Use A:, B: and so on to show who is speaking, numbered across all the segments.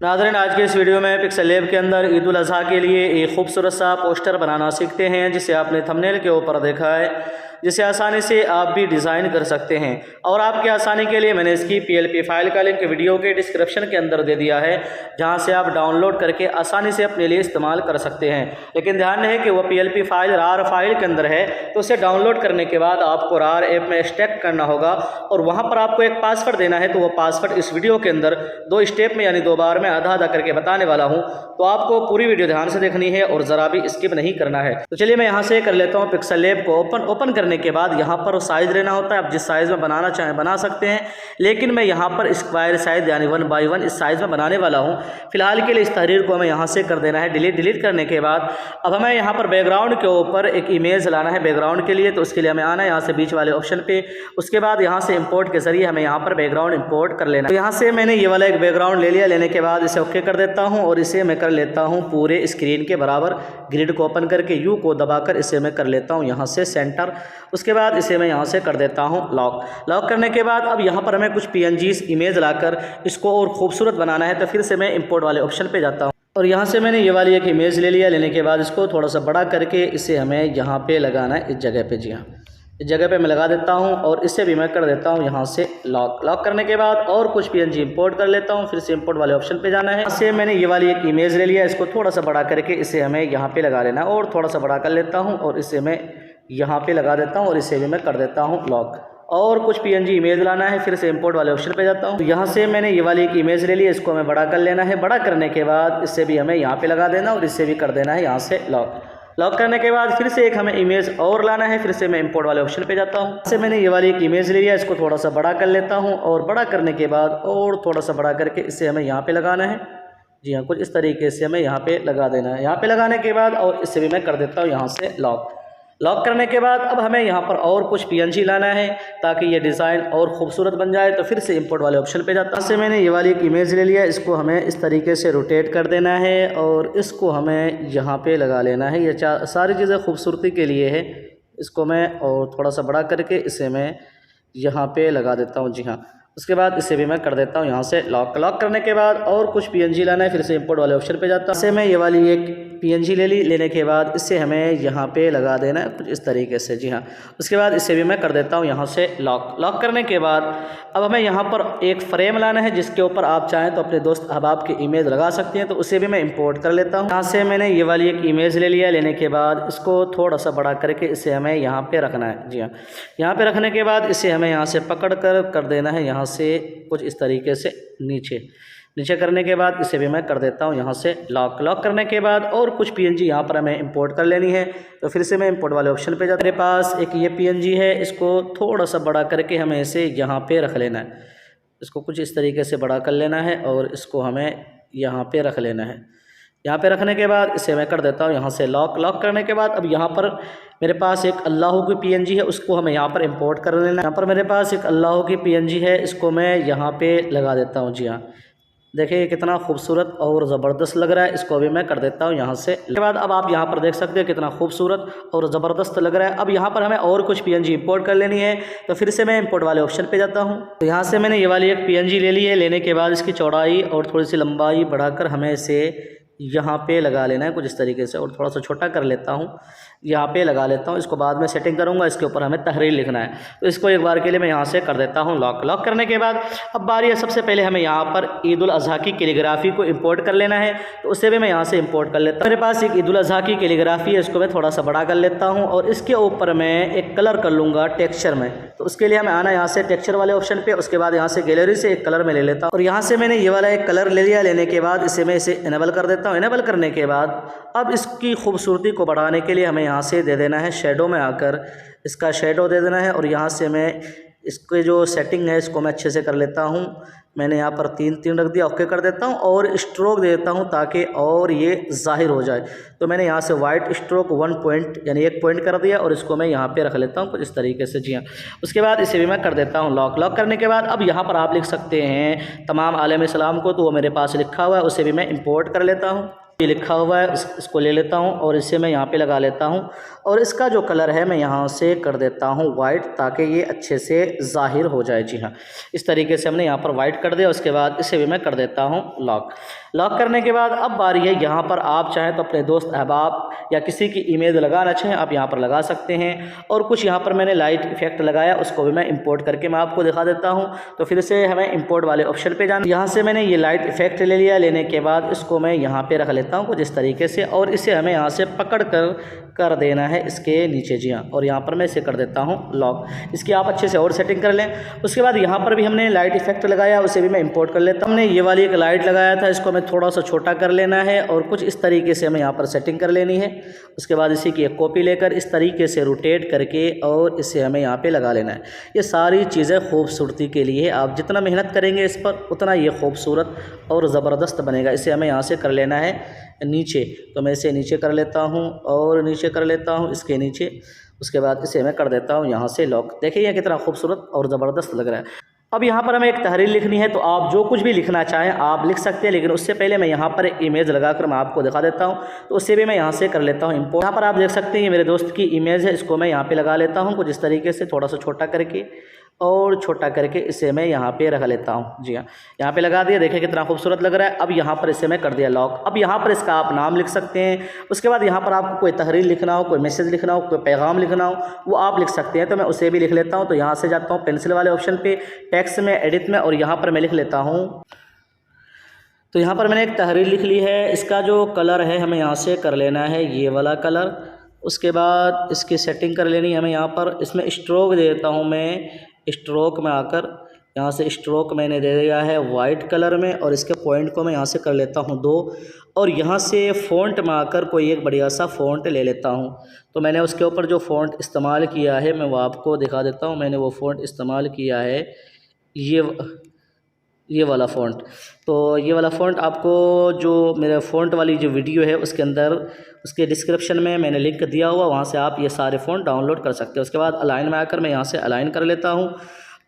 A: नाज़रीन, आज के इस वीडियो में पिक्सल लैब के अंदर ईद उल अज़हा के लिए एक खूबसूरत सा पोस्टर बनाना सीखते हैं, जिसे आपने थंबनेल के ऊपर देखा है, जिसे आसानी से आप भी डिज़ाइन कर सकते हैं। और आपके आसानी के लिए मैंने इसकी PLP फाइल का लिंक वीडियो के डिस्क्रिप्शन के अंदर दे दिया है, जहां से आप डाउनलोड करके आसानी से अपने लिए इस्तेमाल कर सकते हैं। लेकिन ध्यान रहे कि वह PLP फाइल रार फाइल के अंदर है, तो उसे डाउनलोड करने के बाद आपको रार ऐप में एक्सट्रैक्ट करना होगा और वहाँ पर आपको एक पासवर्ड देना है। तो वह पासवर्ड इस वीडियो के अंदर 2 स्टेप में यानी 2 बार में आधा आधा करके बताने वाला हूँ, तो आपको पूरी वीडियो ध्यान से देखनी है और ज़रा भी स्किप नहीं करना है। तो चलिए मैं यहाँ से कर लेता हूँ पिक्सल लैब को ओपन करने के बाद यहाँ पर साइज़ लेना होता है। आप जिस साइज़ में बनाना चाहें बना सकते हैं, लेकिन मैं यहाँ पर स्क्वायर साइज़ यानी 1 बाई 1 इस साइज़ में बनाने वाला हूँ। फिलहाल के लिए इस तहरीर को हमें यहाँ से कर देना है डिलीट करने के बाद अब हमें यहाँ पर बैकग्राउंड के ऊपर एक इमेज लाना है बैकग्राउंड के लिए। तो उसके लिए हमें आना है यहाँ से बीच वाले ऑप्शन पे, उसके बाद यहाँ से इंपोर्ट के जरिए हमें यहाँ पर बैकग्राउंड इंपोर्ट कर लेना है। तो यहाँ से मैंने ये वाला एक बैकग्राउंड ले लिया, लेने के बाद इसे ओके कर देता हूँ और इसे मैं कर लेता हूँ पूरे स्क्रीन के बराबर। ग्रिड को ओपन करके यू को दबाकर इसे मैं कर लेता हूँ यहाँ से सेंटर। उसके बाद इसे मैं यहाँ से कर देता हूँ लॉक करने के बाद अब यहाँ पर हमें कुछ PNGs इमेज लाकर इसको और खूबसूरत बनाना है। तो फिर से मैं इंपोर्ट वाले ऑप्शन पे जाता हूँ और यहाँ से मैंने ये वाली एक इमेज ले लिया। लेने के बाद इसको थोड़ा सा बड़ा करके इसे हमें यहाँ पे लगाना है, इस जगह पे। जी हाँ, इस जगह पे मैं लगा देता हूँ और इसे भी मैं कर देता हूँ यहाँ से लॉक करने के बाद और कुछ PNG इंपोर्ट कर लेता हूँ। फिर से इंपोर्ट वाले ऑप्शन पे जाना है। यहाँ से मैंने ये वाली एक इमेज ले लिया, इसको थोड़ा सा बड़ा करके इसे हमें यहाँ पे लगा लेना है और थोड़ा सा बड़ा कर लेता हूँ और इसे मैं यहाँ पे लगा देता हूँ और इसे भी मैं कर देता हूँ लॉक। और कुछ PNG इमेज लाना है, फिर से इंपोर्ट वाले ऑप्शन पे जाता हूँ। तो यहाँ से मैंने ये वाली एक इमेज ले ली, इसको हमें बड़ा कर लेना है। बड़ा करने के बाद इसे भी हमें यहाँ पे लगा देना और इसे भी कर देना है यहाँ से लॉक करने के बाद फिर से एक हमें इमेज और लाना है। फिर से मैं इंपोर्ट वाले ऑप्शन पे जाता हूँ। से मैंने ये वाली एक इमेज ले लिया, इसको थोड़ा सा बड़ा कर लेता हूँ और बड़ा करने के बाद और थोड़ा सा बड़ा करके इसे हमें यहाँ पे लगाना है। जी हाँ, कुछ इस तरीके से हमें यहाँ पे लगा देना है। यहाँ पे लगाने के बाद और इसे भी मैं कर देता हूँ यहाँ से लॉक करने के बाद अब हमें यहाँ पर और कुछ PNG लाना है ताकि ये डिज़ाइन और खूबसूरत बन जाए। तो फिर से इंपोर्ट वाले ऑप्शन पे जाता हूँ। से मैंने ये वाली एक इमेज ले लिया, इसको हमें इस तरीके से रोटेट कर देना है और इसको हमें यहाँ पे लगा लेना है। ये सारी चीज़ें खूबसूरती के लिए है। इसको मैं और थोड़ा सा बड़ा करके इसे मैं यहाँ पे लगा देता हूँ। जी हाँ, उसके बाद इसे भी मैं कर देता हूँ यहाँ से लॉक करने के बाद और कुछ PNG लाना है। फिर से इंपोर्ट वाले ऑप्शन पे जाता हूँ। इससे मैं ये वाली एक PNG लेने के बाद इसे हमें यहाँ पे लगा देना है कुछ इस तरीके से। जी हाँ, उसके बाद इसे भी मैं कर देता हूँ यहाँ से लॉक करने के बाद अब हमें यहाँ पर एक फ्रेम लाना है, जिसके ऊपर आप चाहें तो अपने दोस्त अहबाब की इमेज लगा सकते हैं। तो उसे भी मैं इंपोर्ट कर लेता हूँ। यहाँ से मैंने ये वाली एक इमेज ले लिया, लेने के बाद इसको थोड़ा सा बड़ा करके इसे हमें यहाँ पे रखना है। जी हाँ, यहाँ पे रखने के बाद इसे हमें यहाँ से पकड़ कर देना है यहाँ से कुछ इस तरीके से नीचे करने के बाद इसे भी मैं कर देता हूँ यहाँ से लॉक करने के बाद और कुछ PNG यहाँ पर हमें इंपोर्ट कर लेनी है। तो फिर से मैं इंपोर्ट वाले ऑप्शन पे जाता हूँ। मेरे पास एक ये PNG है, इसको थोड़ा सा बड़ा करके हमें इसे यहाँ पे रख लेना है। इसको कुछ इस तरीके से बड़ा कर लेना है और इसको हमें यहाँ पे रख लेना है। यहाँ पे रखने के बाद इसे मैं कर देता हूँ यहाँ से लॉक करने के बाद अब यहाँ पर मेरे पास एक अल्लाह की PNG है, उसको हमें यहाँ पर इंपोर्ट कर लेना है। यहाँ पर मेरे पास एक अल्लाह की PNG है, इसको मैं यहाँ पे लगा देता हूँ। जी हाँ, देखिए कितना खूबसूरत और ज़बरदस्त लग रहा है। इसको भी मैं कर देता हूँ यहाँ से। उसके बाद अब आप यहाँ पर देख सकते हैं कितना खूबसूरत और ज़बरदस्त लग रहा है। अब यहाँ पर हमें और कुछ PNG इंपोर्ट कर लेनी है। तो फिर से मैं इंपोर्ट वाले ऑप्शन पे जाता हूँ। तो यहाँ से मैंने ये वाली एक PNG ले ली है। लेने के बाद इसकी चौड़ाई और थोड़ी सी लंबाई बढ़ाकर हमें इसे यहाँ पे लगा लेना है कुछ इस तरीके से और थोड़ा सा छोटा कर लेता हूँ, यहाँ पे लगा लेता हूँ। इसको बाद में सेटिंग करूँगा। इसके ऊपर हमें तहरीर लिखना है, तो इसको एक बार के लिए मैं यहाँ से कर देता हूँ लॉक करने के बाद अब बारी है सबसे पहले हमें यहाँ पर ईद उल अज़हा की कैलीग्राफी को इंपोर्ट कर लेना है। तो उसे भी मैं यहाँ से इंपोर्ट कर लेता हूँ। मेरे पास एक ईद उल अज़हा की कैलीग्राफी है, इसको मैं थोड़ा सा बड़ा कर लेता हूँ और इसके ऊपर मैं एक कलर कर लूँगा टेक्सचर में। तो उसके लिए हमें आना यहाँ से टेक्सचर वाले ऑप्शन पे, उसके बाद यहाँ से गैलरी से एक कलर में ले लेता हूँ और यहाँ से मैंने ये वाला एक कलर ले लिया। लेने के बाद इसे मैं इनेबल कर देता हूँ। इनेबल करने के बाद अब इसकी खूबसूरती को बढ़ाने के लिए हमें यहाँ से दे देना है शेडो में आकर इसका शेडो दे देना है और यहाँ से मैं इसके जो सेटिंग है इसको मैं अच्छे से कर लेता हूँ। मैंने यहाँ पर 3 रख दिया, ओके कर देता हूँ और स्ट्रोक दे देता हूँ ताकि और ये जाहिर हो जाए। तो मैंने यहाँ से वाइट स्ट्रोक 1 पॉइंट यानी 1 पॉइंट कर दिया और इसको मैं यहाँ पे रख लेता हूँ कुछ इस तरीके से। जी हाँ, उसके बाद इसे भी मैं कर देता हूँ लॉक करने के बाद अब यहाँ पर आप लिख सकते हैं तमाम आलम इस्लाम को, तो वो मेरे पास लिखा हुआ है, उसे भी मैं इंपोर्ट कर लेता हूँ। ये लिखा हुआ है इसको ले लेता हूँ और इसे मैं यहाँ पे लगा लेता हूँ और इसका जो कलर है मैं यहाँ से कर देता हूँ वाइट, ताकि ये अच्छे से ज़ाहिर हो जाए। जी हाँ, इस तरीके से हमने यहाँ पर वाइट कर दिया। उसके बाद इसे भी मैं कर देता हूँ लॉक। लॉक करने के बाद अब बारी है, यहाँ पर आप चाहें तो अपने दोस्त अहबाब या किसी की इमेज लगाना चाहें आप यहाँ पर लगा सकते हैं। और कुछ यहाँ पर मैंने लाइट इफेक्ट लगाया, उसको भी मैं इंपोर्ट करके मैं आपको दिखा देता हूँ। तो फिर से हमें इंपोर्ट वाले ऑप्शन पे जाना। यहाँ से मैंने ये लाइट इफेक्ट ले लिया। लेने के बाद इसको मैं यहाँ पे रख लेता हूँ कुछ इस तरीके से और इसे हमें यहाँ से पकड़ कर देना है इसके नीचे। जी हाँ, और यहाँ पर मैं इसे कर देता हूँ लॉक। इसकी आप अच्छे से और सेटिंग कर लें। उसके बाद यहाँ पर भी हमने लाइट इफेक्ट लगाया, उसे भी मैं इंपोर्ट कर लेता हूँ। हमने ये वाली एक लाइट लगाया था, इसको हमें थोड़ा सा छोटा कर लेना है और कुछ इस तरीके से हमें यहाँ पर सेटिंग कर लेनी है। उसके बाद इसी की एक कॉपी लेकर इस तरीके से रोटेट करके और इसे हमें यहाँ पे लगा लेना है। ये सारी चीज़ें खूबसूरती के लिए, आप जितना मेहनत करेंगे इस पर उतना ये खूबसूरत और ज़बरदस्त बनेगा। इसे हमें यहाँ से कर लेना है नीचे, तो मैं इसे नीचे कर लेता हूँ और नीचे कर लेता हूँ इसके नीचे। उसके बाद इसे मैं कर देता हूँ यहाँ से लॉक। देखिए ये कितना खूबसूरत और ज़बरदस्त लग रहा है। अब यहाँ पर हमें एक तहरीर लिखनी है, तो आप जो कुछ भी लिखना चाहें आप लिख सकते हैं, लेकिन उससे पहले मैं यहाँ पर एक इमेज लगाकर मैं आपको दिखा देता हूँ। तो उससे भी मैं यहाँ से कर लेता हूँ इंपोर्ट। यहाँ पर आप देख सकते हैं ये मेरे दोस्त की इमेज है, इसको मैं यहाँ पे लगा लेता हूँ कुछ इस तरीके से, थोड़ा सा छोटा करके और छोटा करके इसे मैं यहाँ पे रख लेता हूँ। जी हाँ, यहाँ पे लगा दिया। देखिए कितना खूबसूरत लग रहा है। अब यहाँ पर इसे मैं कर दिया लॉक। अब यहाँ पर इसका आप नाम लिख सकते हैं। उसके बाद यहाँ पर आपको कोई तहरीर लिखना हो, कोई मैसेज लिखना हो, कोई पैगाम लिखना हो, वो आप लिख सकते हैं। तो मैं उसे भी लिख लेता हूँ। तो यहाँ से जाता हूँ पेंसिल वाले ऑप्शन पे, टेक्स्ट में, एडिट में, और यहाँ पर मैं लिख लेता हूँ। तो यहाँ पर मैंने एक तहरीर लिख ली है। इसका जो कलर है हमें यहाँ से कर लेना है ये वाला कलर। उसके बाद इसकी सेटिंग कर लेनी है हमें। यहाँ पर इसमें स्ट्रोक दे देता हूँ मैं। स्ट्रोक में आकर यहाँ से स्ट्रोक मैंने दे दिया है वाइट कलर में और इसके पॉइंट को मैं यहाँ से कर लेता हूँ 2। और यहाँ से फ़ॉन्ट में आकर कोई एक बढ़िया सा फ़ॉन्ट ले लेता हूँ। तो मैंने उसके ऊपर जो फ़ॉन्ट इस्तेमाल किया है मैं वो आपको दिखा देता हूँ। मैंने वो फ़ॉन्ट इस्तेमाल किया है ये वाला फ़ॉन्ट। तो ये वाला फ़ॉन्ट आपको जो मेरे फ़ॉन्ट वाली जो वीडियो है उसके अंदर उसके डिस्क्रिप्शन में मैंने लिंक दिया हुआ, वहाँ से आप ये सारे फ़ॉन्ट डाउनलोड कर सकते हैं। उसके बाद अलाइन में आकर मैं यहाँ से अलाइन कर लेता हूँ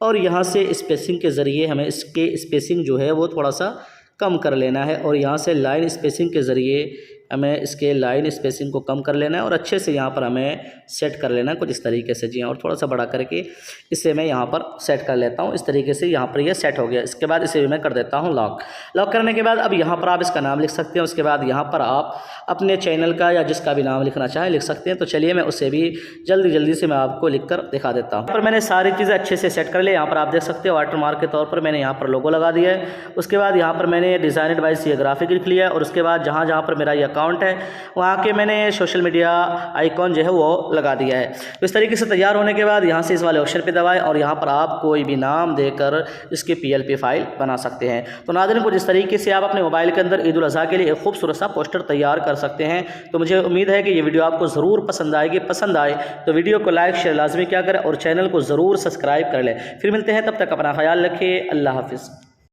A: और यहाँ से स्पेसिंग के ज़रिए हमें इसके स्पेसिंग जो है वो थोड़ा सा कम कर लेना है और यहाँ से लाइन स्पेसिंग के ज़रिए हमें इसके लाइन स्पेसिंग को कम कर लेना है और अच्छे से यहाँ पर हमें सेट कर लेना है कुछ इस तरीके से। जी हाँ, और थोड़ा सा बड़ा करके इसे मैं यहाँ पर सेट कर लेता हूँ। इस तरीके से यहाँ पर ये सेट हो गया। इसके बाद इसे भी मैं कर देता हूँ लॉक। लॉक करने के बाद अब यहाँ पर आप इसका नाम लिख सकते हैं। उसके बाद यहाँ पर आप अपने चैनल का या जिसका भी नाम लिखना चाहें लिख सकते हैं। तो चलिए मैं उसे भी जल्दी से मैं आपको लिख कर दिखा देता हूँ। पर मैंने सारी चीज़ें अच्छे से सेट कर लिया। यहाँ पर आप देख सकते हैं वाटर मार्क के तौर पर मैंने यहाँ पर लोगो लगा दिया है। उसके बाद यहाँ पर मैंने डिज़ाइनड बाय ये ग्राफिक लिख लिया और उसके बाद जहाँ पर मेरा ये अकाउंट है वहाँ के मैंने सोशल मीडिया आइकॉन जो है वो लगा दिया है। तो इस तरीके से तैयार होने के बाद यहाँ से इस वाले ऑप्शन पे दबाएं और यहाँ पर आप कोई भी नाम देकर इसकी PLP फाइल बना सकते हैं। तो नाज़रीन कुछ इस तरीके से आप अपने मोबाइल के अंदर ईद उल अज़हा के लिए एक खूबसूरत सा पोस्टर तैयार कर सकते हैं। तो मुझे उम्मीद है कि ये वीडियो आपको ज़रूर पसंद आएगी। पसंद आए तो वीडियो को लाइक शेयर लाजमी क्या करें और चैनल को ज़रूर सब्सक्राइब कर लें। फिर मिलते हैं, तब तक अपना ख्याल रखिए। अल्लाह हाफिज़।